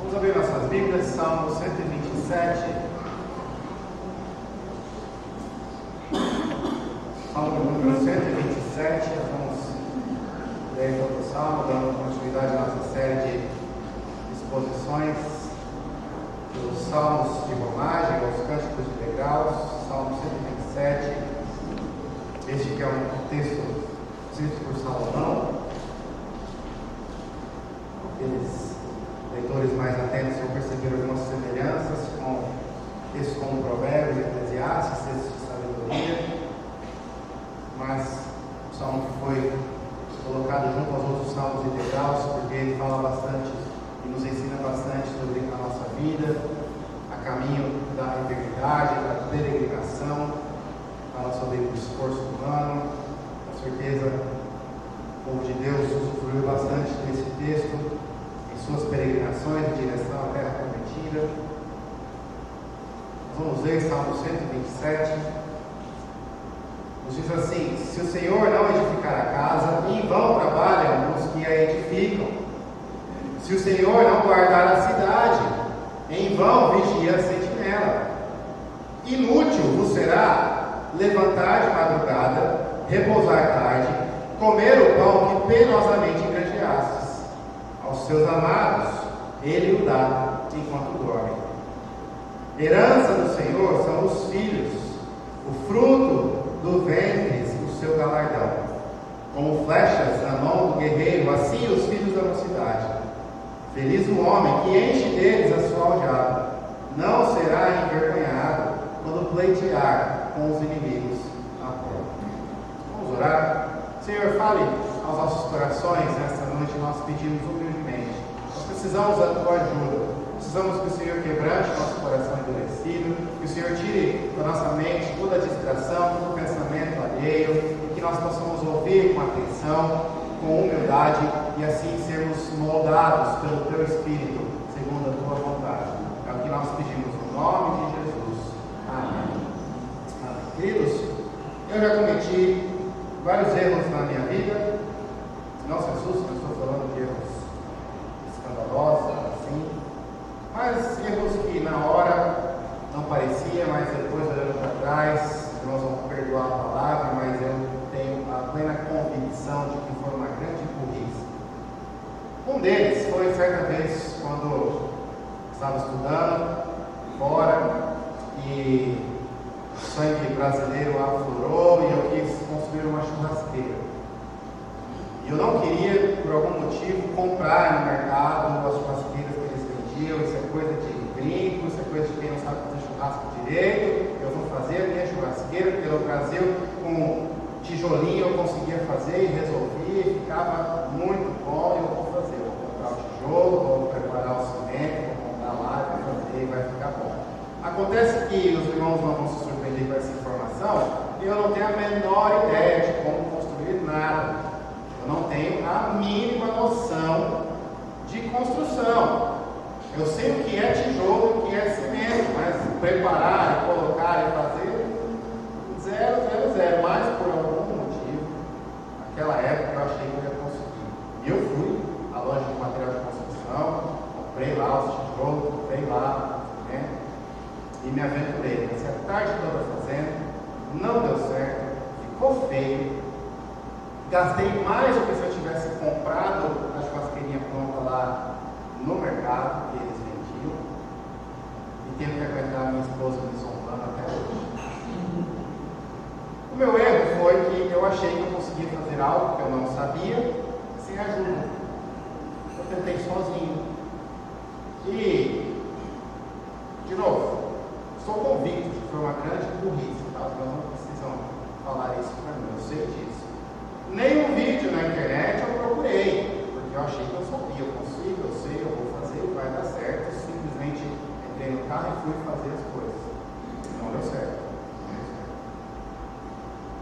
Vamos abrir nossas Bíblias, Salmo 127. Salmo número 127. Vamos ler todo o Salmo, dando continuidade à nossa série de exposições dos Salmos de Romagem, os Cânticos de Degraus, Salmo 127. Este que é um texto escrito por Salomão. Aqueles leitores mais atentos vão perceber algumas semelhanças com textos como Provérbios, Eclesiastes, textos de sabedoria, mas o salmo que foi colocado junto aos outros salmos de Degraus, porque ele fala bastante e nos ensina bastante sobre a nossa vida, a caminho da eternidade, da peregrinação, fala sobre o esforço humano. Com certeza o povo de Deus usufruiu bastante desse texto suas peregrinações em direção à terra prometida. Vamos ler Salmo 127. Nos diz assim: se o Senhor não edificar a casa, em vão trabalham os que a edificam. Se o Senhor não guardar a cidade, em vão vigia a sentinela. Inútil vos será levantar de madrugada, repousar tarde, comer o pão que penosamente granjeastes. Aos seus amados, ele o dá enquanto dorme. Herança do Senhor são os filhos, o fruto do ventre, o seu galardão. Como flechas na mão do guerreiro, assim os filhos da mocidade. Feliz o homem que enche deles a sua aljava, não será envergonhado quando pleitear com os inimigos à porta. Vamos orar? Senhor, fale aos nossos corações nesta noite. Nós pedimos humildemente, nós precisamos da tua ajuda, precisamos que o Senhor quebrante nosso coração endurecido, que o Senhor tire da nossa mente toda a distração, todo o pensamento alheio, e que nós possamos ouvir com atenção, com humildade, e assim sermos moldados pelo teu Espírito, segundo a tua vontade. É o que nós pedimos no nome de Jesus. Amém. Queridos, eu já cometi vários erros na minha vida. Não se assustem, eu estou falando de erros escandalosos, assim, mas erros que na hora não parecia, mas depois olhando para trás, nós vamos perdoar a palavra, mas eu tenho a plena convicção de que foi uma grande burrice. Um deles foi certa vez quando estava estudando fora e o sangue brasileiro aflorou e eu quis construir uma churrasqueira. E eu não queria, por algum motivo, comprar no mercado as churrasqueiras que eles vendiam. Isso é coisa de gringo, isso é coisa de quem não sabe fazer churrasco direito. Eu vou fazer a minha churrasqueira, porque no Brasil, com tijolinho eu conseguia fazer e resolvi, ficava muito bom. E eu vou fazer, vou comprar o tijolo, vou preparar o cimento, vou comprar lá, vou fazer e vai ficar bom. Acontece que os irmãos não vão se surpreender com essa informação, e eu não tenho a menor ideia de como construir nada. Eu não tenho a mínima noção de construção. Eu sei o que é tijolo, o que é cimento, mas preparar, colocar e fazer, zero. Mas por algum motivo, naquela época eu achei que eu ia conseguir. E eu fui à loja de material de construção, comprei lá os tijolos, comprei lá, né? E me aventurei. Passei a tarde toda fazendo, não deu certo, ficou feio. Gastei mais do que se eu tivesse comprado a churrasqueirinha pronta lá no mercado, que eles vendiam, e tenho que aguentar a minha esposa me zombando até hoje. O meu erro foi que eu achei que eu conseguia fazer algo que eu não sabia sem ajuda. Eu tentei sozinho. E, de novo, estou convicto que foi uma grande burrice, tá? Nós não precisam falar isso para mim, eu sei disso. Nenhum vídeo na internet eu procurei, porque eu achei que eu sabia, eu consigo, eu sei, eu vou fazer, vai dar certo. Eu simplesmente entrei no carro e fui fazer as coisas. Não deu certo.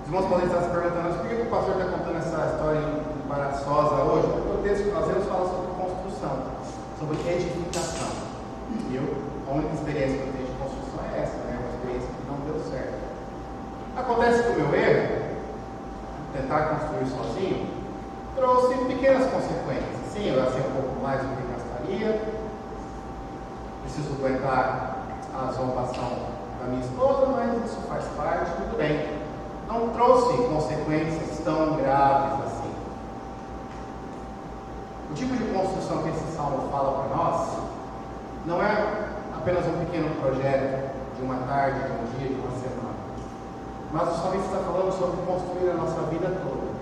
Os irmãos podem estar se perguntando, mas por que o pastor está contando essa história embaraçosa hoje? Porque o texto que nós vemos fala sobre construção, sobre edificação. E a única experiência que eu tenho de construção é essa, né? Uma experiência que não deu certo. Acontece que o meu erro, tentar construir sozinho, trouxe pequenas consequências. Sim, eu gastei um pouco mais do que gastaria, aguentar a zombação da minha esposa, mas isso faz parte, tudo bem. Não trouxe consequências tão graves assim. O tipo de construção que esse salmo fala para nós não é apenas um pequeno projeto de uma tarde, de um dia, de uma semana. Mas o salmista está falando sobre construir a nossa vida toda.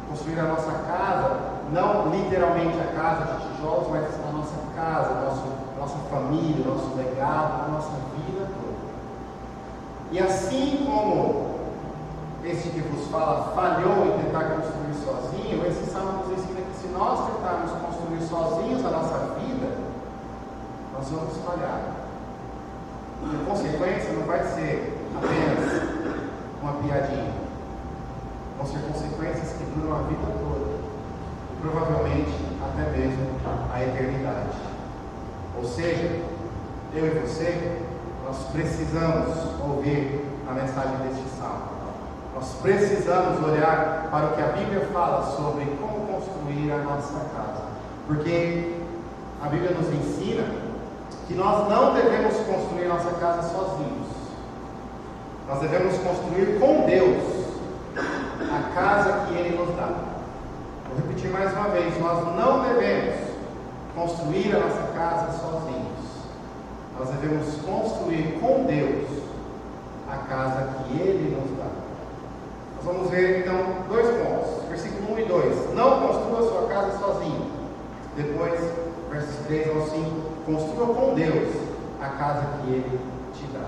Construir a nossa casa, não literalmente a casa de tijolos, mas a nossa casa, nossa família, nosso legado, a nossa vida toda. E assim como esse que vos fala falhou em tentar construir sozinho, esse salmo nos ensina que se nós tentarmos construir sozinhos a nossa vida, nós vamos falhar. E a consequência não vai ser apenas uma piadinha. Vão ser consequências que duram a vida toda. E provavelmente até mesmo a eternidade. Ou seja, eu e você, nós precisamos ouvir a mensagem deste salmo. Nós precisamos olhar para o que a Bíblia fala sobre como construir a nossa casa. Porque a Bíblia nos ensina que nós não devemos construir nossa casa sozinhos. Nós devemos construir com Deus a casa que Ele nos dá. Vou repetir mais uma vez, nós não devemos construir a nossa casa sozinhos. Nós devemos construir com Deus a casa que Ele nos dá. Nós vamos ver então 2 pontos, versículo 1 e 2. Não construa sua casa sozinho. Depois, versos 3 ao 5, construa com Deus a casa que Ele te dá.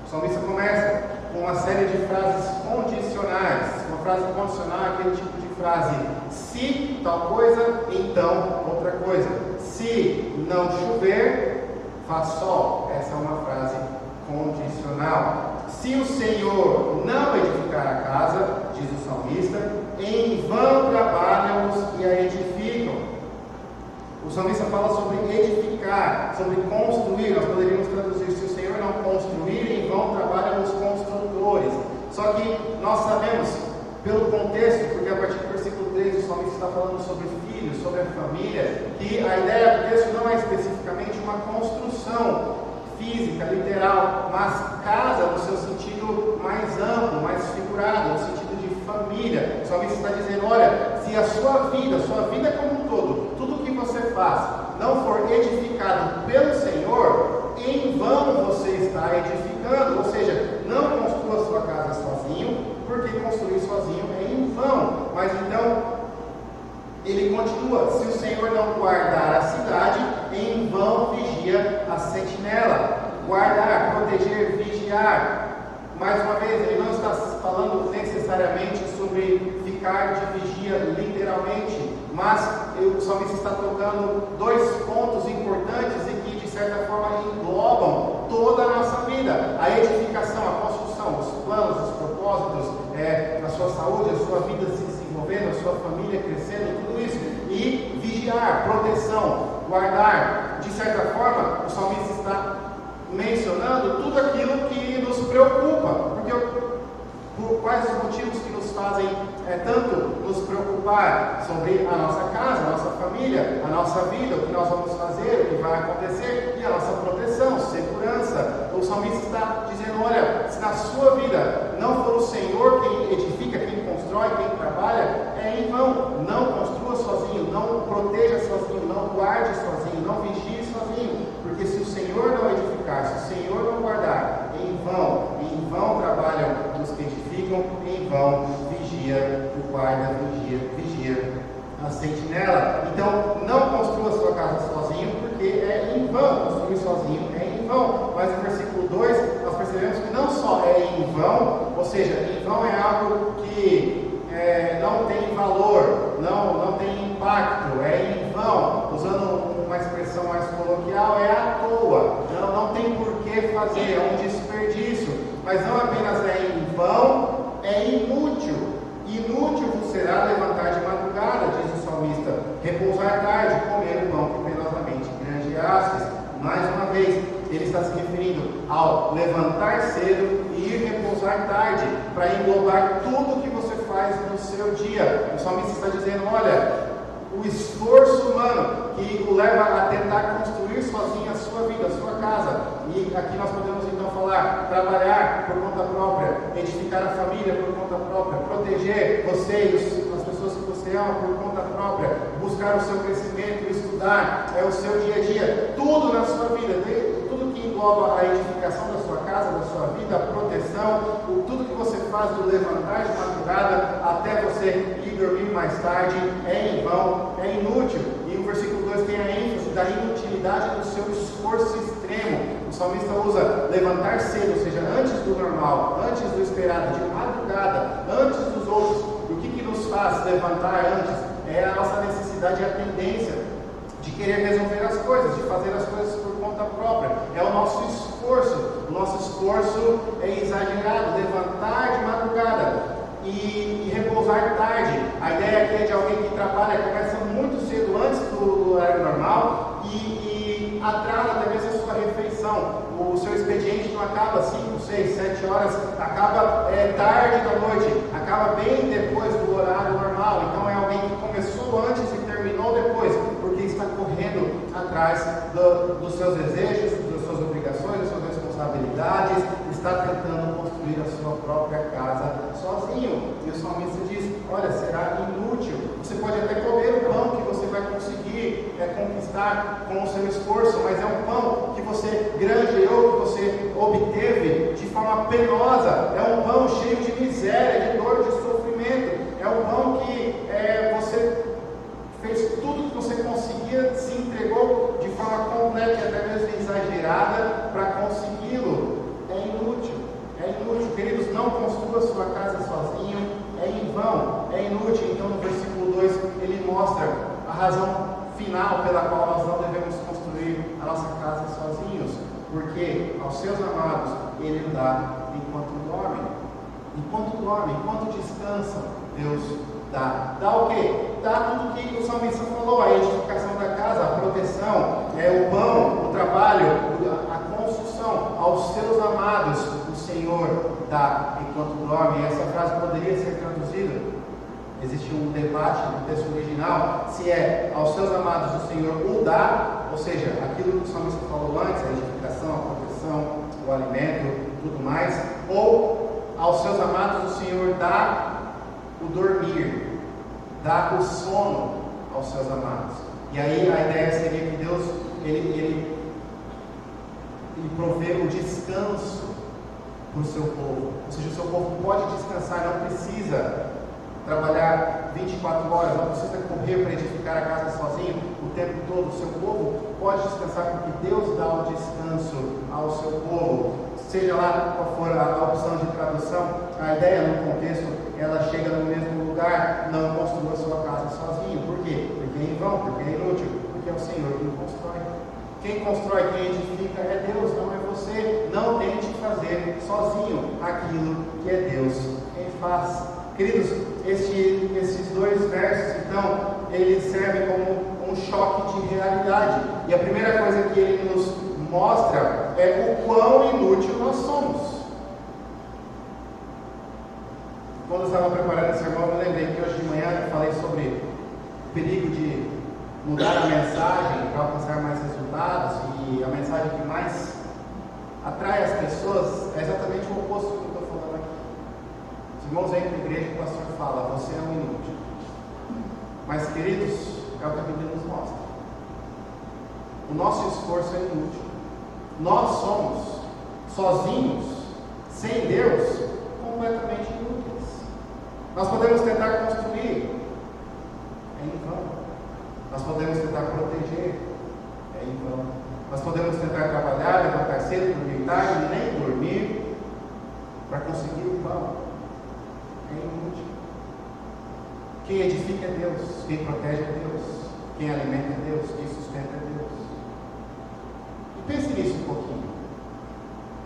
O salmista começa com uma série de frases condicionais. Uma frase condicional é aquele tipo de frase: se tal coisa, então outra coisa. Se não chover, faz sol. Essa é uma frase condicional. Se o Senhor não edificar a casa, diz o salmista, em vão trabalham os que a edificam. O salmista fala sobre edificar, sobre construir. Nós poderíamos traduzir: se o Senhor não construir, em vão trabalham os construtores. Só que nós sabemos, pelo contexto, porque a partir do versículo 3 o salmista está falando sobre filhos, sobre a família, que a ideia do texto não é especificamente uma construção física, literal, mas casa no seu sentido mais amplo, mais figurado, no sentido de família. O salmista está dizendo: olha, se a sua vida como um todo, tudo que você faz, não for edificado pelo Senhor, em vão você está edificando. Ou seja, não construa sua casa sozinho, porque construir sozinho é em vão. Mas então, ele continua: se o Senhor não guardar a cidade, em vão vigia a sentinela. Guardar, proteger, vigiar. Mais uma vez, ele não está falando necessariamente sobre ficar de vigia literalmente, mas o salmista está tocando 2 pontos importantes e que de certa forma englobam toda a nossa vida: a edificação, a construção, os planos, os propósitos, a sua saúde, a sua vida se desenvolvendo, a sua família crescendo, tudo isso. E vigiar, proteção, guardar. De certa forma, o salmista está mencionando tudo aquilo que nos preocupa. Porque por quais os motivos que nos fazem tanto nos preocupar sobre a nossa casa, a nossa família, a nossa vida, o que nós vamos fazer, o que vai acontecer, e a nossa proteção, segurança. O salmista está dizendo: olha, se na sua vida não for o Senhor quem edifica, quem constrói, quem trabalha, é em vão. Não construa sozinho, não proteja sozinho, não guarde sozinho, não vigie sozinho. Porque se o Senhor não edificar, se o Senhor não guardar, em vão trabalham os que edificam, em vão vigia o guarda, vigia a sentinela. Então, não construa sua casa sozinho, porque é em vão. Construir sozinho é em vão. Mas no versículo 2, nós percebemos que não só é em vão, ou seja, em vão é algo que não tem valor, não tem impacto, é em vão. Usando uma expressão mais coloquial, é à toa, não tem por que fazer, é um desperdício. Mas não apenas é em vão, é inútil. Inútil vos será levantar de madrugada, diz o salmista, repousar tarde, comer o pão que penosamente granjeastes. Mais uma vez, ele está se referindo ao levantar cedo e ir repousar tarde, para englobar tudo que você faz no seu dia. O salmista está dizendo: olha, o esforço humano que o leva a tentar construir sozinho a sua vida, a sua casa, E aqui nós podemos então falar, trabalhar por conta própria, edificar a família por conta própria, proteger você e as pessoas que você ama por conta própria, buscar o seu crescimento, estudar, é o seu dia a dia, tudo na sua vida, tudo que engloba a edificação da sua casa, da sua vida, a proteção, tudo que você faz do levantar de madrugada até você ir dormir mais tarde, é em vão, é inútil. E o versículo 2 tem a ênfase da inutilidade do seu esforço extremo. O salmista usa levantar cedo, ou seja, antes do normal, antes do esperado, de madrugada, antes dos outros. E o que nos faz levantar antes? É a nossa necessidade e a tendência de querer resolver as coisas, de fazer as coisas por conta própria. É o nosso esforço. O nosso esforço é exagerado, levantar de madrugada e repousar tarde. A ideia aqui é de alguém que trabalha, começa muito cedo antes do horário normal e atrasa até mesmo a sua refeição. O seu expediente não acaba 5, 6, 7 horas, acaba tarde da noite, acaba bem depois do horário normal. Então é alguém que começou antes e terminou depois, porque está correndo atrás dos seus desejos, das suas obrigações, das suas responsabilidades, está tentando construir a sua própria casa sozinho. E o salmista diz: olha, será inútil. Você pode até comer o pão que você vai conseguir conquistar com o seu esforço, mas é um pão que você granjeou, que você obteve de forma penosa. É um pão cheio de miséria, de dor, de sofrimento. É um pão que você fez tudo que você conseguia, se entregou de forma completa e até mesmo exagerada para consegui-lo. É inútil, queridos, não construa sua casa sozinho, é em vão, é inútil. Então no versículo 2 ele mostra a razão final pela qual nós não devemos construir a nossa casa sozinhos, porque aos seus amados ele dá enquanto dormem, enquanto descansam, Deus dá. Dá o quê? Dá tudo que o salmista falou: a edificação da casa, a proteção, o pão, o trabalho, a construção. Aos seus amados o Senhor dá enquanto dorme. Essa frase poderia ser traduzida, existe um debate no texto original, se é aos seus amados o Senhor o dá, ou seja, aquilo que o salmista falou antes, a edificação, a proteção, o alimento, tudo mais, ou aos seus amados o Senhor dá o dormir, dá o sono aos seus amados. E aí a ideia seria que Deus ele provê o descanso para o seu povo. Ou seja, o seu povo pode descansar, não precisa trabalhar 24 horas, não precisa correr para edificar a casa sozinho o tempo todo. O seu povo pode descansar porque Deus dá o descanso ao seu povo. Seja lá qual for a opção de tradução, a ideia no contexto, ela chega no mesmo lugar. Não construa sua casa sozinho. Por quê? Porque é em vão, porque é inútil, porque é o Senhor quem constrói. Quem constrói, quem edifica é Deus, não é você. Não tente fazer sozinho aquilo que é Deus quem faz. Queridos, esses dois versos, então, eles servem como um choque de realidade. E a primeira coisa que ele nos mostra é o quão inútil nós somos. Quando eu estava preparando esse sermão, eu lembrei que hoje de manhã eu falei sobre o perigo de mudar a mensagem para alcançar mais resultados, e a mensagem que mais atrai as pessoas é exatamente o oposto do que eu estou falando aqui. Os irmãos vêm para a igreja e o pastor fala: você é um inútil. Mas, queridos, é o que a Bíblia nos mostra. O nosso esforço é inútil. Nós somos, sozinhos, sem Deus, completamente inúteis. Nós podemos tentar construir, é em vão. Nós podemos tentar proteger, é em vão. Nós podemos tentar trabalhar, levantar cedo, dormir tarde, nem dormir, para conseguir o pão. É inútil. Quem edifica é Deus, quem protege é Deus, quem alimenta é Deus, quem sustenta é Deus. E pense nisso um pouquinho.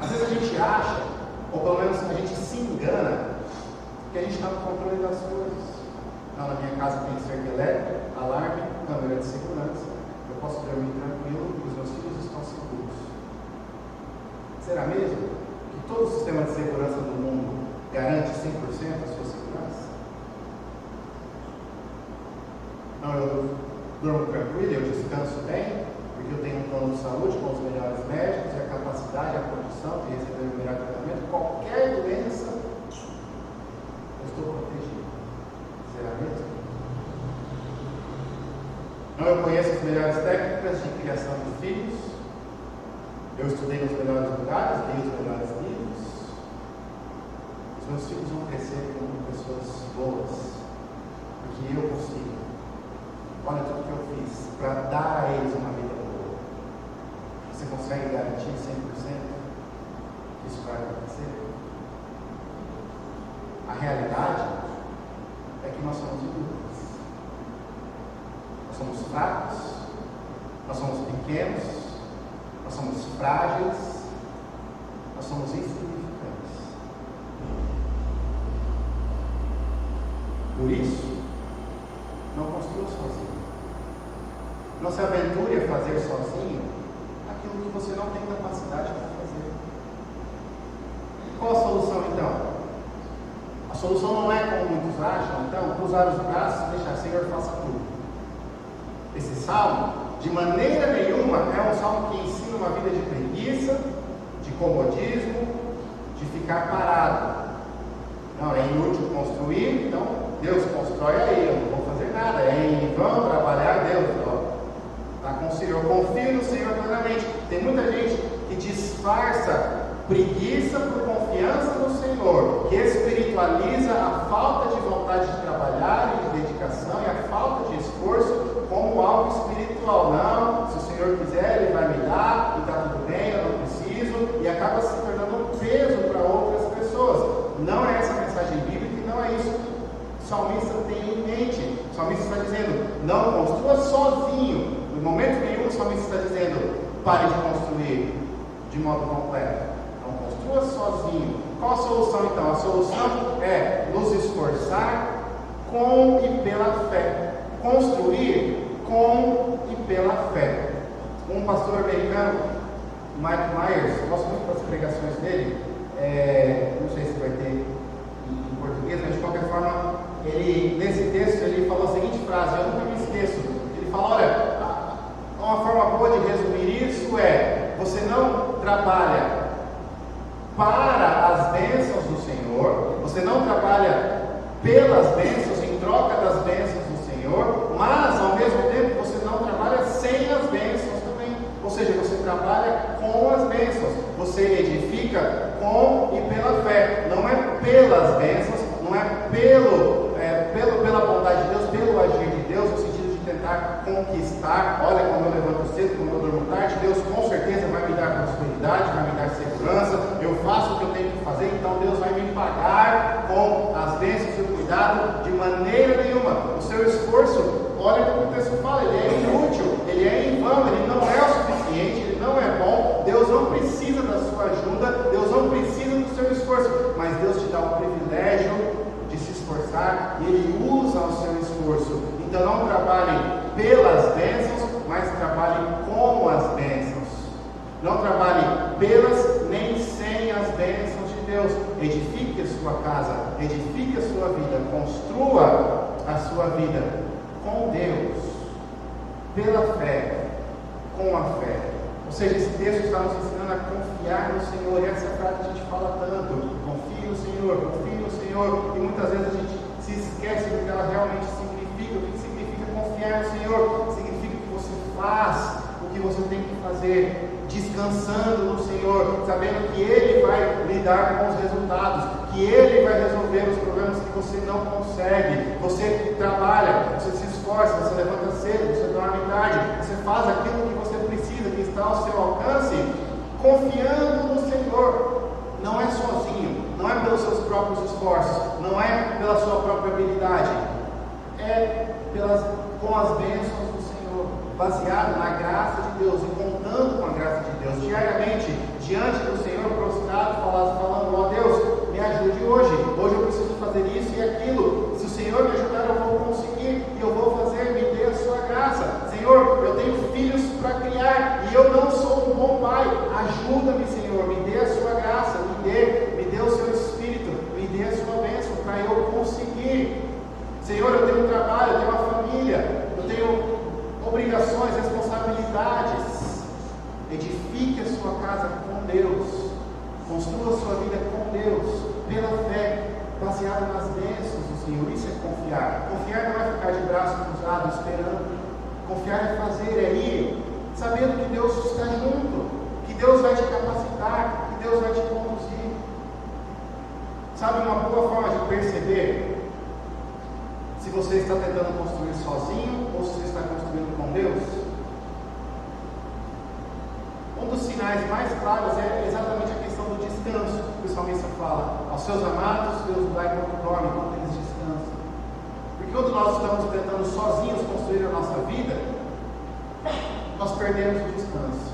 Às vezes a gente acha, ou pelo menos a gente se engana, que a gente está no controle das coisas. Não, na minha casa tem cerca elétrica, alarme, câmera de segurança, eu posso dormir tranquilo e os meus filhos estão seguros. Será mesmo que todo o sistema de segurança do mundo garante 100% a sua segurança? Não, eu durmo tranquilo, eu descanso bem, porque eu tenho um plano de saúde com os melhores médicos, e a capacidade, a Não, eu conheço as melhores técnicas de criação de filhos. Eu estudei nos melhores lugares, li os melhores livros. Os meus filhos vão crescer como pessoas boas, porque eu consigo. Olha tudo que eu fiz para dar a eles uma vida boa. Você consegue garantir 100% que isso vai acontecer? A realidade é que nós somos inúteis. Nós somos fracos, nós somos pequenos, nós somos frágeis, nós somos insignificantes. Por isso, não construa sozinho. Não se aventure a fazer sozinho aquilo que você não tem capacidade para fazer. Qual a solução então? A solução não é como muitos acham, então, cruzar os braços e deixar, Senhor, faça tudo. Esse salmo, de maneira nenhuma, é um salmo que ensina uma vida de preguiça, de comodismo, de ficar parado. Não, é inútil construir, então Deus constrói aí, eu não vou fazer nada. É em vão trabalhar, Deus está com o Senhor. Eu confio no Senhor plenamente. Tem muita gente que disfarça preguiça por confiança no Senhor, que espiritualiza a falta de vontade de trabalhar e de dedicação e a falta de esforço como algo espiritual. Não, se o Senhor quiser, Ele vai me dar, e está tudo bem, eu não preciso, e acaba se tornando um peso para outras pessoas. Não é essa a mensagem bíblica e não é isso que o salmista tem em mente. O salmista está dizendo, não construa sozinho. No momento nenhum o salmista está dizendo, pare de construir de modo completo. Não construa sozinho. Qual a solução então? A solução é nos esforçar com e pela fé. Construir com e pela fé. Um pastor americano, Mike Myers, eu gosto muito das pregações dele, não sei se vai ter em português, mas de qualquer forma, ele, nesse texto, ele falou a seguinte frase, eu nunca me esqueço. Ele fala, olha, uma forma boa de resumir isso é, você não trabalha para as bênçãos do Senhor, você não trabalha pelas bênçãos, em troca das bênçãos do Senhor, mas ao mesmo tempo você não trabalha sem as bênçãos também, ou seja, você trabalha com as bênçãos, você edifica com e pela fé, não é pelas bênçãos, não é pela bondade de Deus, pelo agir de Deus, no sentido de tentar conquistar. Olha, como eu levanto cedo, como eu durmo tarde, Deus com certeza vai me dar prosperidade, vai me dar segurança, eu faço o que eu tenho que fazer, então Deus vai me pagar com as bênçãos e o cuidado de maneira nenhuma. O seu esforço, olha o que o texto fala, ele é inútil, ele é em vão, ele não é o suficiente, ele não é bom. Deus não precisa da sua ajuda, Deus não precisa do seu esforço, mas Deus te dá o privilégio de se esforçar e Ele usa o seu esforço. Então não trabalhe pelas bênçãos, mas trabalhe com as bênçãos. Não trabalhe pelas nem sem as bênçãos de Deus. Edifique a sua casa, edifique a sua vida, construa a sua vida com Deus, pela fé, com a fé. Ou seja, esse texto está nos ensinando a confiar no Senhor, e essa é a frase que a gente fala tanto, confie no Senhor, e muitas vezes a gente se esquece do que ela realmente significa. O que significa confiar no Senhor? Significa que você faz o que você tem que fazer, descansando no Senhor, sabendo que Ele vai lidar com os resultados, que Ele vai resolver os problemas que você não consegue. Você trabalha, você se esforça, você levanta cedo, você dorme tarde, você faz aquilo que você precisa, que está ao seu alcance, confiando no Senhor. Não é sozinho, não é pelos seus próprios esforços, não é pela sua própria habilidade, é com as bênçãos do Senhor, baseado na graça de Deus e contando com a graça de Deus, diariamente, diante do Senhor, prostrado, falando, ó Deus, me ajude hoje eu preciso fazer isso e aquilo, se o Senhor me ajudar eu vou conseguir, e eu vou fazer, me dê a sua graça. Senhor, eu tenho filhos para criar, e eu não sou um bom pai, ajuda-me Senhor, me dê a sua graça, me dê o seu Espírito, me dê a sua bênção, para eu conseguir. Senhor, eu tenho um trabalho, eu tenho uma família, eu tenho obrigações, responsabilidades. Edifique a sua casa com Deus, construa a sua vida com Deus, pela fé, baseado nas bênçãos do Senhor. Isso é confiar. Confiar não é ficar de braço cruzado esperando. Confiar é fazer, é ir, sabendo que Deus está junto, que Deus vai te capacitar, que Deus vai te conduzir. Sabe uma boa forma de perceber se você está tentando construir sozinho ou se você está construindo com Deus? Um dos sinais mais claros é exatamente a questão do descanso. O salmista fala: aos seus amados Deus dá enquanto dorme, enquanto eles descansam. Porque quando nós estamos tentando sozinhos construir a nossa vida, nós perdemos o descanso,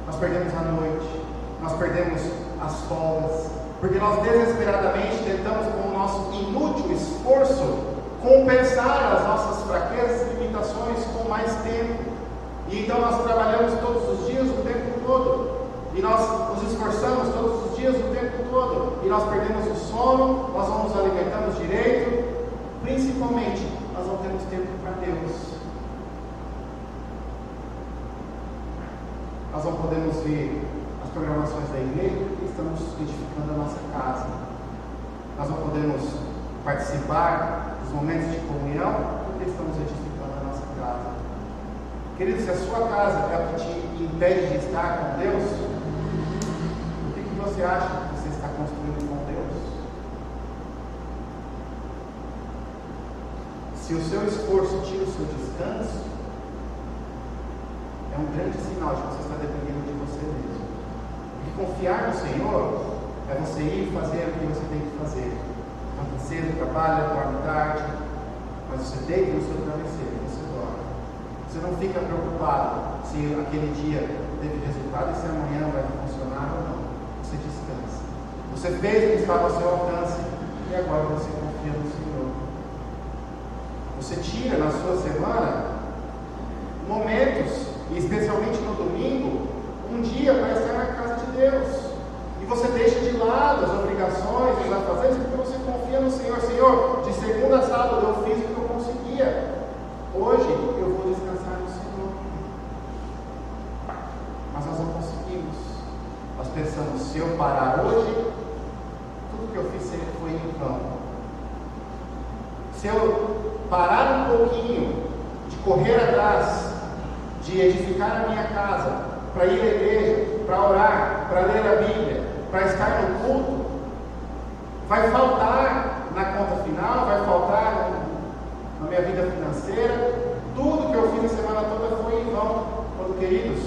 nós perdemos a noite, nós perdemos as folgas, porque nós desesperadamente tentamos, com o nosso inútil esforço, compensar as nossas fraquezas e limitações com mais tempo. E então nós trabalhamos todos os dias o tempo todo, e nós nos esforçamos todos os dias o tempo todo, e nós perdemos o sono, nós não nos alimentamos direito, principalmente nós não temos tempo para Deus. Nós não podemos ver as programações da igreja porque estamos edificando a nossa casa. Nós não podemos participar dos momentos de comunhão porque estamos edificando a nossa casa. Querido, se a sua casa é o que te impede de estar com Deus, o que você acha que você está construindo com Deus? Se o seu esforço tira o seu descanso, é um grande sinal de que você está dependendo de você mesmo. Porque confiar no Senhor é você ir fazer o que você tem que fazer. Levanta cedo, trabalha, dorme tarde, mas você deita no seu travesseiro, você dorme. Você não fica preocupado se aquele dia teve resultado e se amanhã vai funcionar ou não. Você descansa. Você fez o que estava ao seu alcance e agora você confia no Senhor. Você tira na sua semana momentos, e especialmente no domingo, um dia para estar na casa de Deus. E você deixa de lado as obrigações, os afazeres, porque você confia no Senhor. Senhor, de segunda a sábado eu fiz o que eu conseguia. Hoje eu vou descansar no Senhor. Mas nós não conseguimos. Nós pensamos: se eu parar hoje, tudo que eu fiz foi em vão. Se eu parar um pouquinho de correr atrás, de edificar a minha casa, para ir à igreja, para orar, para ler a Bíblia, para estar no culto, vai faltar na conta final, vai faltar na minha vida financeira. Tudo que eu fiz a semana toda foi em vão. Quando, queridos,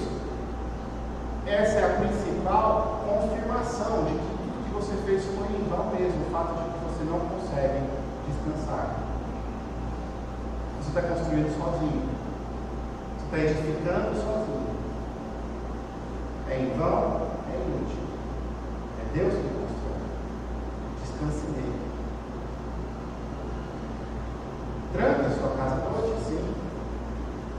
essa é a principal confirmação de que tudo que você fez foi em vão mesmo, o fato de que você não consegue descansar. Você está construindo sozinho. Está edificando sozinho. É em vão, é inútil. É Deus que constrói. Descanse nele. Tranque a sua casa à noite, sim.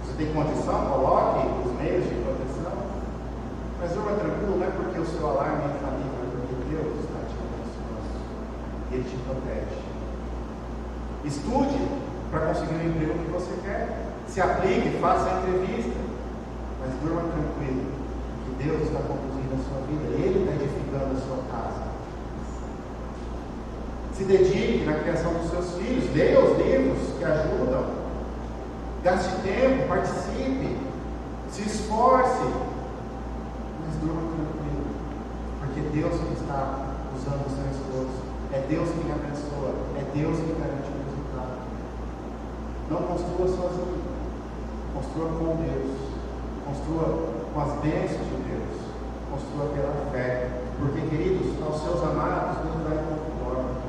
Você tem condição, coloque os meios de proteção. Mas durma tranquilo, não é porque o seu alarme é infalível, é porque Deus está te abençoando. E Ele te protege. Estude para conseguir o emprego que você quer. Se aplique, faça a entrevista, mas durma tranquilo, que Deus está conduzindo a sua vida, Ele está edificando a sua casa. Se dedique na criação dos seus filhos, leia os livros que ajudam, gaste tempo, participe, se esforce, mas durma tranquilo, porque Deus que está usando o seu esforço, é Deus que abençoa, é Deus que garante o resultado. Não construa sozinho. Construa com Deus, construa com as bênçãos de Deus, construa pela fé, porque, queridos, aos seus amados Deus dá enquanto dorme.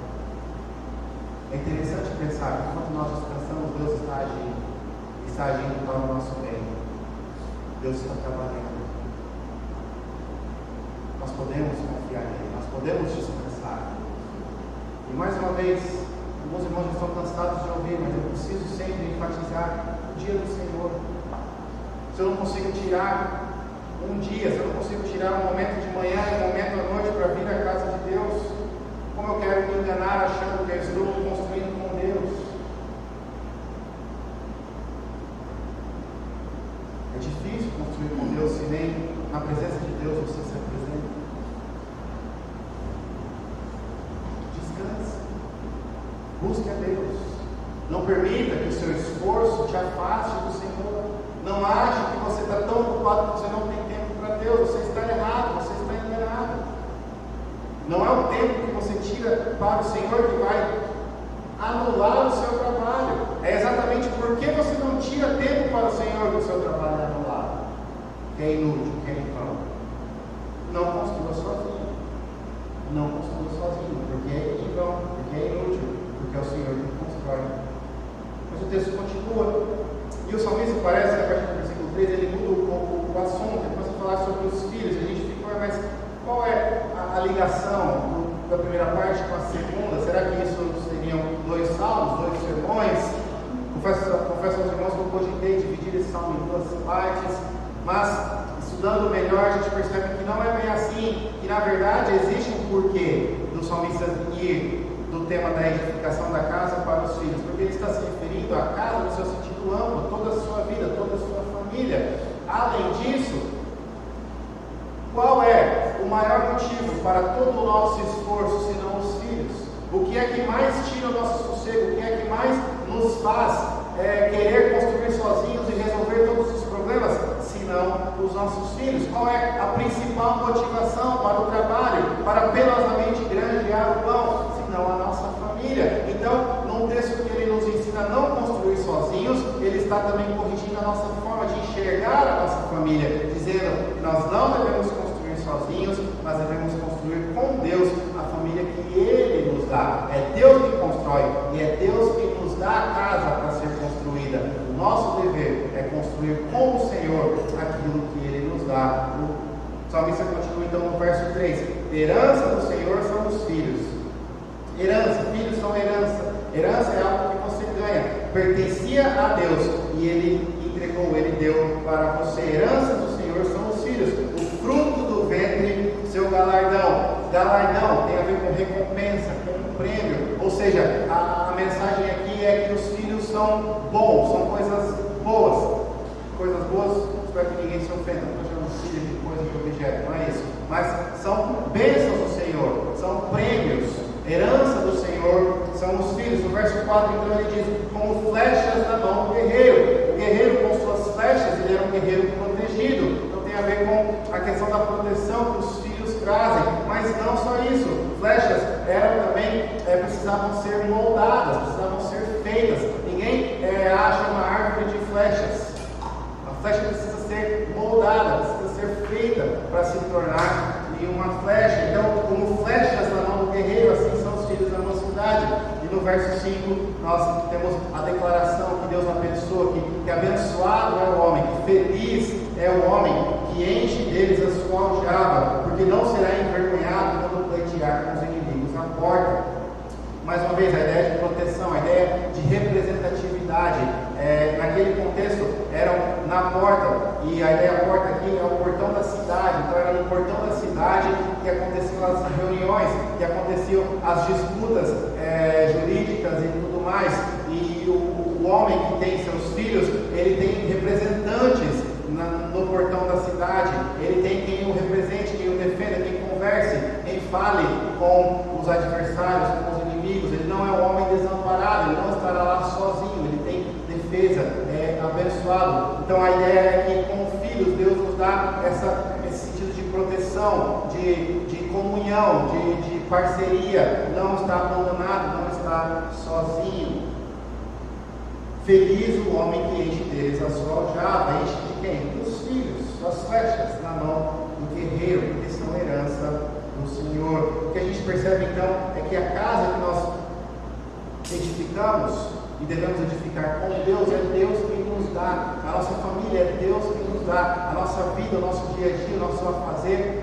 É interessante pensar que enquanto nós descansamos, Deus está agindo para o nosso bem. Deus está trabalhando. Nós podemos confiar nele, nós podemos descansar. E mais uma vez, alguns irmãos já estão cansados de ouvir, mas eu preciso sempre enfatizar o dia do Senhor. Se eu não consigo tirar um dia, se eu não consigo tirar um momento de manhã e um momento à noite para vir à casa de Deus, como eu quero me enganar achando que eu estou construindo com Deus? É difícil construir com Deus se nem na presença de Deus você se apresenta. Descanse. Busque a Deus. Não permita que o seu esforço te afaste do Senhor. Não ache que você está tão ocupado que você não tem tempo para Deus. Você está errado, você está enganado. Não é o tempo que você tira para o Senhor que vai anular o seu trabalho. É exatamente porque você não tira tempo para o Senhor que o seu trabalho é anulado. Que é inútil, que é em vão. Não construa sozinho. Não construa sozinho, porque é em vão, porque é inútil, porque é o Senhor que constrói. Mas o texto continua. E o salmista parece que a partir do versículo 3 ele muda um pouco o assunto, ele começa a falar sobre os filhos. A gente fica, mas qual é a ligação da primeira parte com a segunda? Será que isso seriam 2 salmos, 2 sermões? Confesso aos irmãos que eu cogitei dividir esse salmo em 2 partes, mas estudando melhor a gente percebe que não é bem assim, que na verdade existe um porquê do salmista ir do tema da edificação da casa para os filhos, porque ele está se referindo à casa no seu sentido amplo, toda a sua vida, toda a sua família. Além disso, qual é o maior motivo para todo o nosso esforço, senão os filhos? O que é que mais tira o nosso sossego? O que é que mais nos faz querer construir sozinhos e resolver todos os problemas, senão os nossos filhos? Qual é a principal motivação para o trabalho, para penosamente granjear o pão, senão a nossa família? Então, num texto que ele nos ensina a não construir sozinhos, ele está também corrigindo a nossa forma de enxergar a nossa família, dizendo que nós não devemos construir sozinhos, mas devemos construir com Deus a família que Ele nos dá. É Deus que constrói e é Deus que nos dá a casa para ser construída. O nosso dever é construir com o Senhor aquilo que Ele nos dá. O salmista continua então no verso 3: herança do Senhor são os filhos. Herança, filhos são herança. Herança é algo que você ganha, pertencia a Deus e Ele entregou, Ele deu para você. Herança do Senhor são os filhos, o fruto do ventre, seu galardão. Galardão tem a ver com recompensa, com um prêmio. Ou seja, a mensagem aqui é que os filhos são bons, são coisas boas. Coisas boas, espero que ninguém se ofenda, não estou chamando filho de coisa de objeto, não é isso. Mas são bênçãos do Senhor, são prêmios. Herança do Senhor são os filhos. No verso 4, então, ele diz: como flechas na mão do guerreiro. O guerreiro, com suas flechas, ele era um guerreiro protegido. Então tem a ver com a questão da proteção que os filhos trazem. Mas não só isso. Flechas eram também, precisavam ser moldadas, precisavam ser feitas. Ninguém acha uma árvore de flechas. A flecha precisa ser moldada, precisa ser feita para se tornar uma flecha. Então, como flechas na mão do guerreiro, assim são os filhos da mocidade. E no verso 5, nós temos a declaração que Deus abençoa, que abençoado é o homem, que feliz é o homem que enche deles a sua aljava, porque não será envergonhado quando pleitear com os inimigos na porta. Mais uma vez, a ideia de proteção, a ideia de representatividade. Naquele contexto, eram na porta, e a ideia da porta aqui é o portão da cidade. Então, era no portão da cidade que aconteciam as reuniões, que aconteciam as disputas jurídicas e tudo mais. E o homem que tem seus filhos, ele tem representantes no portão da cidade. Ele tem quem o represente, quem o defenda, quem converse, quem fale com os adversários, com os inimigos. Ele não é um homem desamparado, ele não estará lá sozinho, ele tem defesa, é abençoado. Então a ideia é que com filhos Deus nos dá esse sentido de proteção, de comunhão, de parceria. Não está abandonado, não está sozinho. Feliz o homem que enche deles a sua aljava. Enche de quem? Dos filhos, suas flechas na mão do guerreiro, porque são herança do Senhor. O que a gente percebe então é que a casa que nós edificamos e devemos edificar com Deus, é Deus quem nos dá. A nossa família é Deus quem nos dá. A nossa vida, o nosso dia a dia, o nosso afazer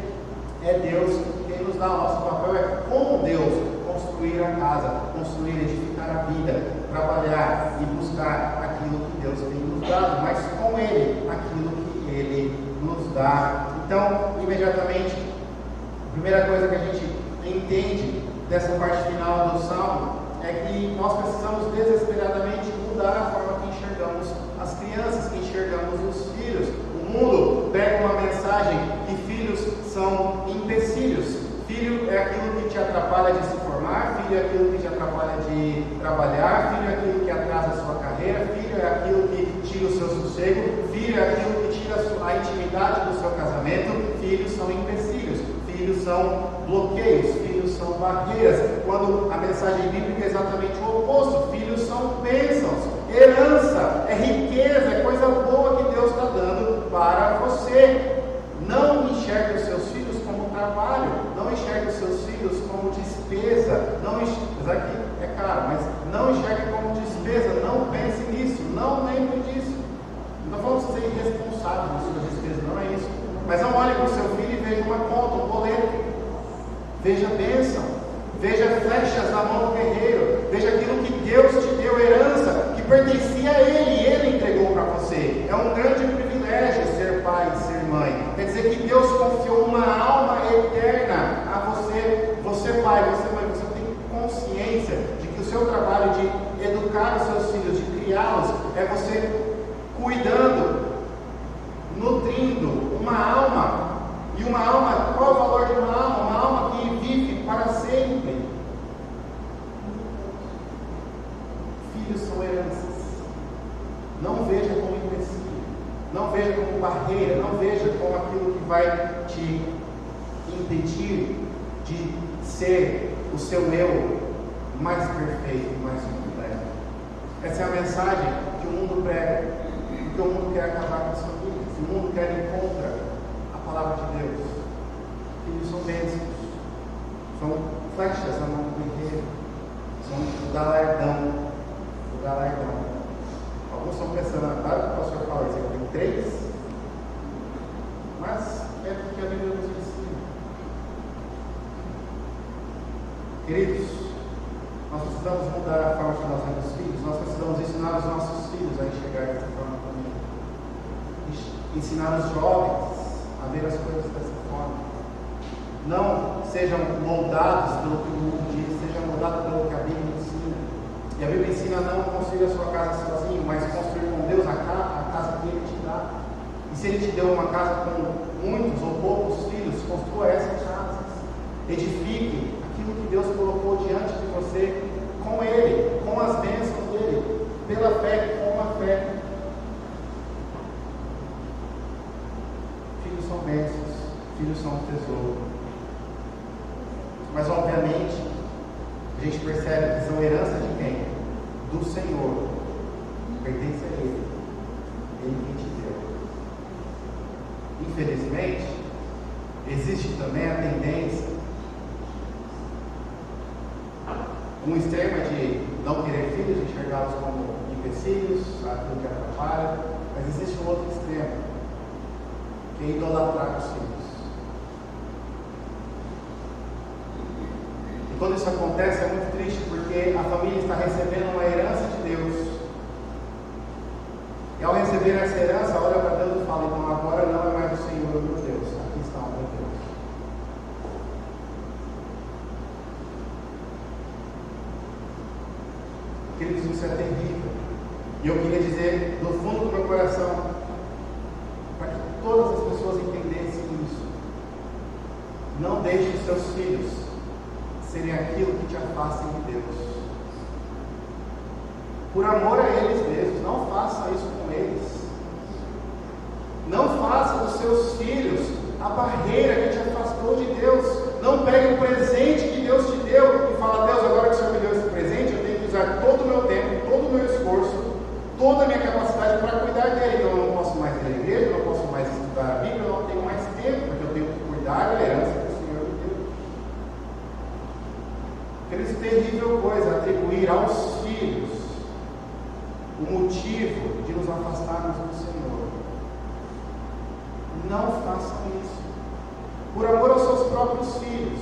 é Deus quem nos dá. O nosso papel é com Deus construir a casa, construir, edificar a vida, trabalhar e buscar aquilo que Deus tem nos dado, mas com Ele, aquilo que Ele nos dá. Então, imediatamente, a primeira coisa que a gente entende dessa parte final do Salmo é que nós precisamos desesperadamente mudar a forma que enxergamos as crianças, que enxergamos os filhos. O mundo pega uma mensagem que filhos são empecilhos. Filho é aquilo que te atrapalha de se formar, filho é aquilo que te atrapalha de trabalhar, filho é aquilo que atrasa a sua carreira, filho é aquilo que tira o seu sossego, filho é aquilo que tira a intimidade do seu casamento, filhos são empecilhos, filhos são bloqueios, filhos são barreiras, quando a mensagem bíblica é exatamente o oposto. Filhos são bênçãos, herança, é riqueza, é coisa boa que Deus está dando para você. Não enxergue os seus filhos como trabalho, não enxergue os seus filhos como despesa, apesar que é caro, mas não enxergue como despesa, não pense nisso, não lembre disso. Não vamos ser irresponsáveis nas suas despesas, não é isso. Mas não olhe para o seu filho e veja uma conta, um boleto, veja bênção, veja flechas na mão do guerreiro, veja aquilo que Deus te deu, herança, que pertencia a Ele e Ele entregou para você. É um grande privilégio ser pai e ser mãe. Quer dizer que Deus confiou uma alma eterna a você, pai, você mãe, você tem consciência de que o seu trabalho de educar os seus filhos, de criá-los, é você cuidando, nutrindo uma alma. E uma alma, qual é o valor de uma alma? Uma alma que vive para sempre. Filhos são heranças. Não veja como empecilho, não veja como barreira, não veja como aquilo que vai te impedir de ser o seu eu mais perfeito, mais completo. Essa é a mensagem que o mundo prega, porque o mundo quer acabar com as famílias, o mundo quer ir contra a palavra de Deus. Filhos são bênçãos, são flechas na mão do guerreiro, são o galardão. Alguns estão pensando, claro que o pastor fala isso, tem 3, mas é porque a Bíblia nos ensina. Queridos, nós precisamos mudar a forma que nós vemos os filhos, nós precisamos ensinar os nossos filhos a enxergar dessa forma também. Ensinar os jovens a ver as coisas dessa forma. Não sejam moldados pelo que o mundo diz, sejam moldados pelo que a Bíblia ensina. E a Bíblia ensina a não construir a sua casa sozinho, mas construir com Deus a casa que Ele te dá. E se Ele te deu uma casa com muitos ou poucos filhos, construa essas casas. Edifique aquilo que Deus colocou diante de você com Ele, com as bênçãos dEle, pela fé, com a fé. Filhos são bênçãos, filhos são um tesouro. Mas obviamente, a gente percebe que são herança de quem? Do Senhor. Pertence a Ele. Ele que te deu. Infelizmente, existe também a tendência, uma extrema de não querer filhos, enxergá-los como empecilhos, aquilo que atrapalha, mas existe um outro extremo, que é idolatrar os filhos. E quando isso acontece é muito triste, porque a família está recebendo uma herança de Deus. E ao receber essa herança, olha para Deus e fala: então agora não é mais o Senhor, meu Deus, aqui está o meu Deus. Queridos, isso é terrível. E eu queria dizer do fundo do meu coração, para que todas as pessoas entendessem isso: não deixe os seus filhos serem aquilo que te afastem de Deus. Por amor a eles mesmos, não faça isso com eles. Não faça dos seus filhos a barreira que te afastou de Deus. Não pegue o presente que Deus te deu e fala: Deus, agora que o Senhor me deu esse presente, eu tenho que usar todo o meu tempo, todo o meu esforço, toda a minha capacidade para cuidar dele. Então eu não posso mais ir à igreja, eu não posso mais estudar a Bíblia, eu não tenho mais tempo, porque eu tenho que cuidar da herança que o Senhor me deu. Queridos, terrível coisa atribuir aos filhos o motivo de nos afastarmos do Senhor. Não façam isso. Por amor aos seus próprios filhos.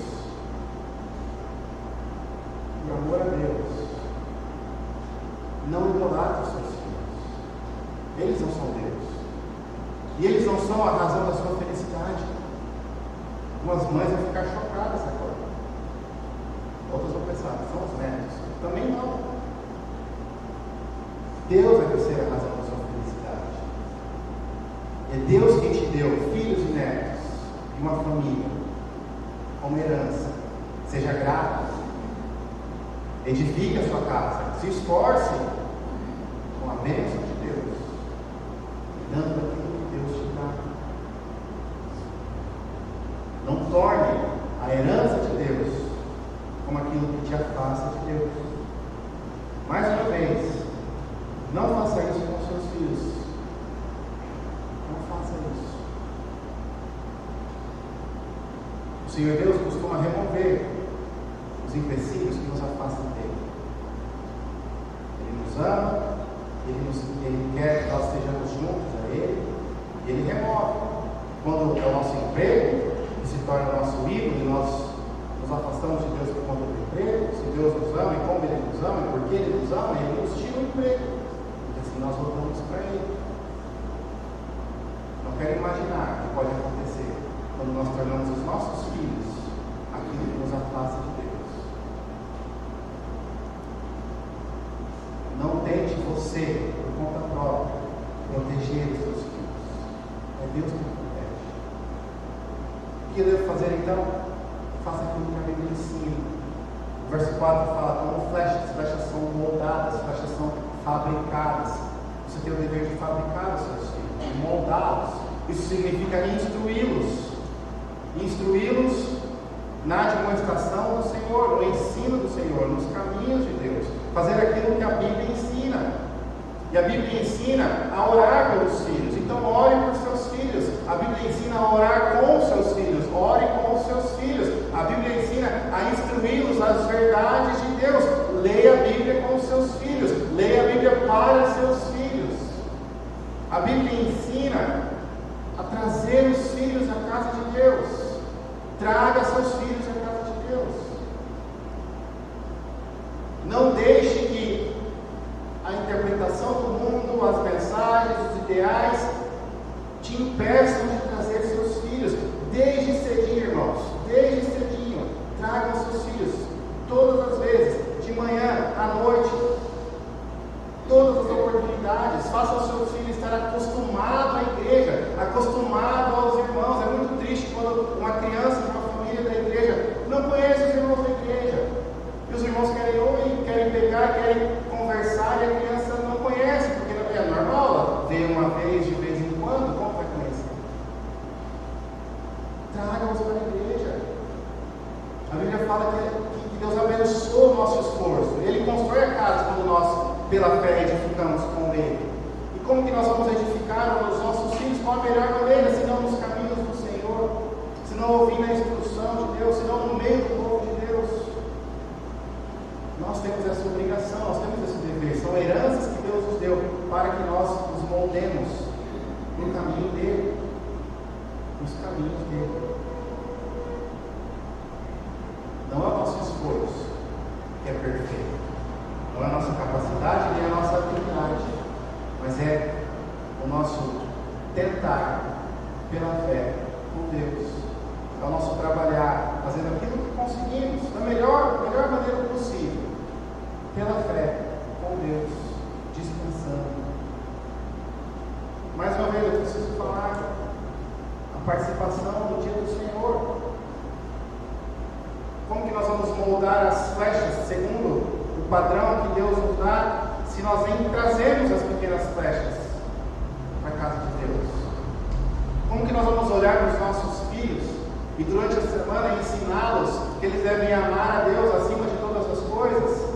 Por amor a Deus. Não idolatrem os seus filhos. Eles não são Deus. E eles não são a razão da sua felicidade. Algumas mães vão ficar chocadas agora. Outras vão pensar: são os netos. Também não. Deus vai ser a razão da sua felicidade. É Deus quem te deu filhos e netos e uma família como herança. Seja grato. Edifique a sua casa. Se esforce com a bênção de Deus, dando aquilo que Deus te dá. Não torne a herança de Deus como aquilo que te afasta de Deus. Mais uma vez, não faça isso com seus filhos. Não faça isso. O Senhor Deus costuma remover os empecilhos que nos afastam dele. Ele nos ama, ele quer que nós estejamos juntos a ele, e ele remove. Quando é o nosso emprego, que se torna o nosso ídolo, e nós nos afastamos de Deus por conta do emprego, se Deus nos ama, e como ele nos ama, e por que ele nos ama, ele nos tira o emprego. E assim nós voltamos para ele. Não quero imaginar o que pode acontecer quando nós tornamos os nossos filhos aquilo que nos afasta de Deus. Não tente você, por conta própria, proteger os seus filhos. É Deus que protege. O que eu devo fazer então? Faça aquilo que a Bíblia ensina. O verso 4 fala como flechas. Flechas são moldadas, flechas são fabricadas. Você tem o dever de fabricar os seus filhos, de moldá-los. Isso significa instruí-los. Instruí-los na demonstração do Senhor, no ensino do Senhor, nos caminhos de Deus. Fazer aquilo que a Bíblia ensina. E a Bíblia ensina a orar pelos filhos. Então ore por seus filhos. A Bíblia ensina a orar com os seus filhos. Ore com os seus filhos. A Bíblia ensina a instruí-los nas verdades de Deus. Leia a Bíblia com os seus filhos. Leia a Bíblia para seus filhos. A Bíblia ensina a trazer os filhos à casa de Deus. Traga seus filhos à casa de Deus. Não deixe que a interpretação do mundo, as mensagens, os ideais te impeçam de trazer seus filhos. Desde cedinho, irmãos, desde cedinho, tragam seus filhos, todas as vezes, de manhã, à noite, todas as oportunidades. Façam os seus filhos estar acostumados à igreja, acostumados aos irmãos. É muito triste quando uma criança de uma família da igreja não conhece os irmãos da igreja. E os irmãos querem ouvir, querem pegar, querem conversar, e a criança não conhece, porque é normal, ela vê uma vez, de vez em quando, como vai conhecer? Traga-os para a igreja. A Bíblia fala que Deus abençoa o nosso esforço. Ele constrói a casa quando nós, pela fé, edificamos com Ele. E como que nós vamos edificar os nossos filhos com a melhor maneira, se não nos caminhos do Senhor, se não ouvindo a instrução de Deus, se não no meio do povo de Deus? Nós temos essa obrigação, nós temos esse dever. São heranças que Deus nos deu para que nós nos moldemos no caminho dele, nos caminhos dele. Não é o nosso esforço que é perfeito, não é a nossa capacidade nem a nossa habilidade, mas é o nosso tentar pela fé com Deus. É o nosso trabalhar, fazendo aquilo que conseguimos da melhor maneira possível, pela fé com Deus, descansando. Mais uma vez eu preciso falar a participação no dia do Senhor. Como que nós vamos moldar as flechas segundo o padrão que Deus nos dá, se nós nem trazemos as pequenas flechas para a casa de Deus? Como que nós vamos olhar para os nossos filhos e durante a semana ensiná-los que eles devem amar a Deus acima de todas as coisas,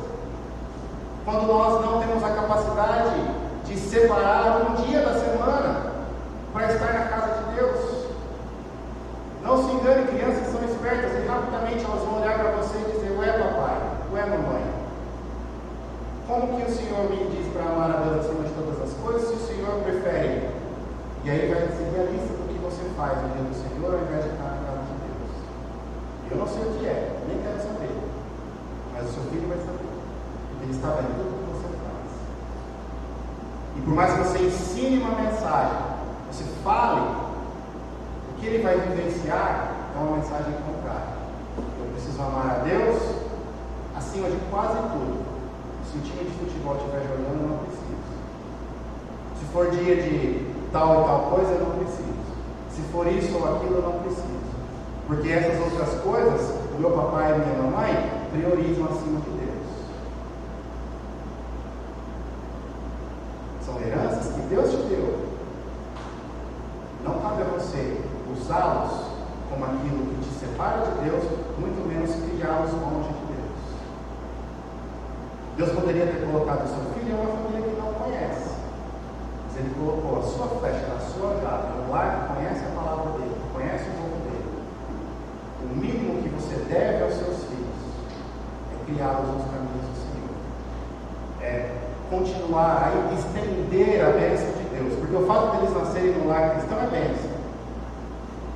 quando nós não temos a capacidade de separar um dia da semana para estar na casa de Deus? Não se engane, crianças são espertas e rapidamente elas vão olhar para você e dizer: ué papai, ué mamãe, como que o Senhor me diz para amar a Deus acima de todas as coisas, se o Senhor prefere? E aí vai seguir a lista do que você faz no dia do Senhor ao invés de estar na casa de Deus. Eu não sei o que é, nem quero saber, mas o seu filho vai saber. Ele está vendo tudo o que você faz. E por mais que você ensine uma mensagem, você fale, o que ele vai vivenciar é uma mensagem contrária. Eu preciso amar a Deus acima de quase tudo. Se o time de futebol estiver jogando, eu não preciso. Se for dia de tal e tal coisa, eu não preciso. Se for isso ou aquilo, eu não preciso. Porque essas outras coisas, o meu papai e a minha mamãe priorizam acima de Deus. de Deus, muito menos criá-los longe de Deus. Deus poderia ter colocado o seu filho em uma família que não conhece, mas Ele colocou a sua flecha na sua jada, no lar que conhece a palavra dele, conhece o povo dele. O mínimo que você deve aos seus filhos é criá-los nos caminhos do Senhor, é continuar a estender a bênção de Deus, porque o fato deles nascerem no lar cristão é bênção.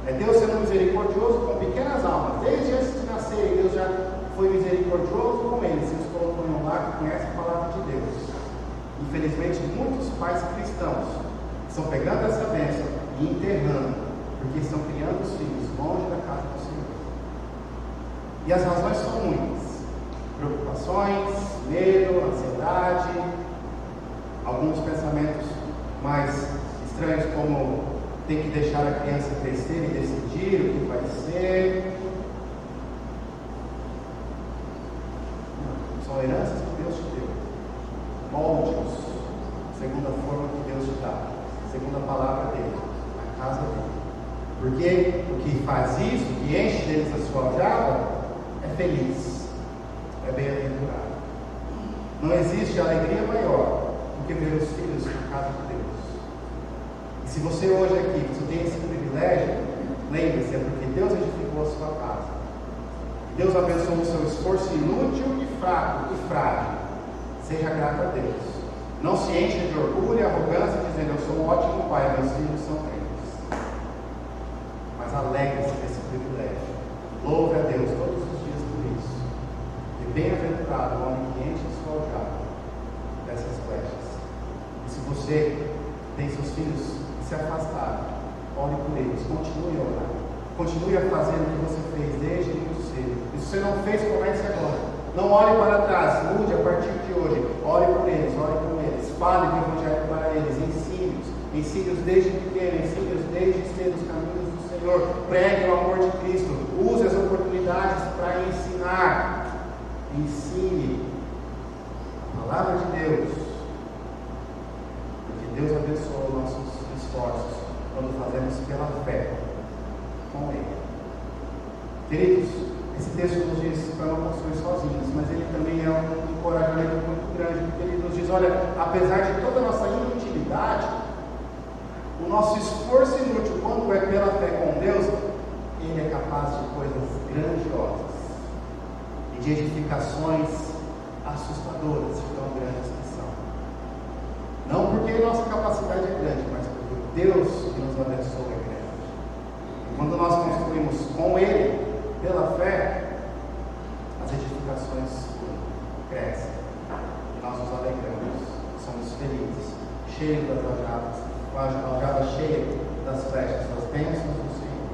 É Deus sendo misericordioso com pequenas almas. Desde antes de nascerem, Deus já foi misericordioso com eles. Eles colocam em um lar que conhece a palavra de Deus. Infelizmente, muitos pais cristãos estão pegando essa bênção e enterrando, porque estão criando os filhos longe da casa do Senhor. E as razões são muitas: preocupações, medo, ansiedade, alguns pensamentos mais estranhos, como tem que deixar a criança crescer e decidir o que vai ser. São heranças que Deus te deu. Molde-os segundo a forma que Deus te dá, segundo a palavra dele, a casa dele. Porque o que faz isso, o que enche deles a sua aljava, é feliz, é bem-aventurado. Não existe alegria maior do que ver os filhos na casa de Deus. E se você hoje aqui, você tem esse privilégio, lembre-se, é porque Deus edificou a sua casa. Deus abençoou o seu esforço inútil e fraco e frágil. Seja grato a Deus. Não se encha de orgulho e arrogância dizendo: eu sou um ótimo pai, meus filhos são crentes. Mas alegre-se desse privilégio. Louve a Deus todos os dias por isso. E bem-aventurado o homem que enche a sua aljava dessas flechas. E se você tem seus filhos que se afastaram, ore por eles, continue a orar. Continue a fazer o que você fez desde muito cedo. E se você não fez, comece agora. Não olhe para trás, mude a partir de hoje. Ore por eles, ore com eles. Fale do Evangelho para eles, ensine-os. Ensine-os desde pequeno, ensine-os desde cedo os caminhos do Senhor. Pregue o amor de Cristo. Use as oportunidades para ensinar. Ensine a palavra de Deus. Porque Deus abençoa nossos esforços quando fazemos pela fé com Ele. Queridos, esse texto nos diz para não construir sozinhos, mas ele também é um encorajamento muito grande, porque ele nos diz: olha, apesar de toda a nossa inutilidade, o nosso esforço inútil, quando é pela fé com Deus, ele é capaz de coisas grandiosas e de edificações assustadoras, de tão grandes que são. Não porque a nossa capacidade é grande, mas porque Deus que nos abençoa é grande. E quando nós construímos com Ele, pela fé, as edificações crescem. E nós nos alegramos, somos felizes, cheios das aljadas, com a aljava cheia das flechas, das bênçãos do Senhor.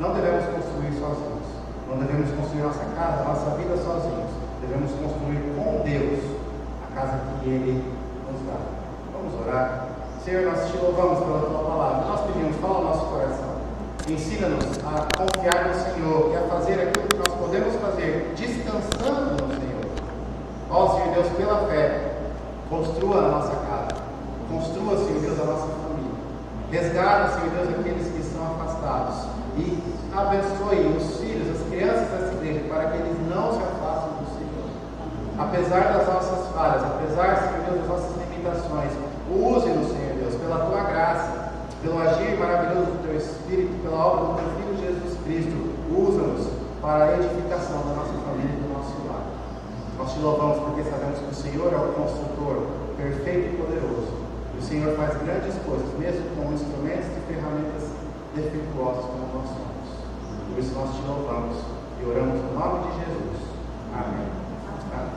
Não devemos construir sozinhos. Não devemos construir nossa casa, nossa vida sozinhos. Devemos construir com Deus a casa que Ele nos dá. Vamos orar. Senhor, nós te louvamos pela Tua palavra. Nós pedimos, fala o nosso coração. Ensina-nos a confiar no Senhor e a fazer aquilo que nós podemos fazer, descansando no Senhor. Ó Senhor Deus, pela fé, construa a nossa casa. Construa, Senhor Deus, a nossa família. Resgata, Senhor Deus, aqueles que estão afastados. E abençoe os filhos, as crianças dessa igreja, para que eles não se afastem do Senhor. Apesar das nossas falhas, apesar, Senhor Deus, das nossas limitações, use-nos, Senhor Deus, pela Tua graça, pelo agir maravilhoso do Teu Espírito, pela obra do Teu Filho Jesus Cristo. Usa-nos para a edificação da nossa família e do nosso lar. Nós te louvamos porque sabemos que o Senhor é o construtor perfeito e poderoso. E o Senhor faz grandes coisas, mesmo com instrumentos e ferramentas defeituosas como nós somos. Por isso nós te louvamos e oramos no nome de Jesus. Amém. Amém.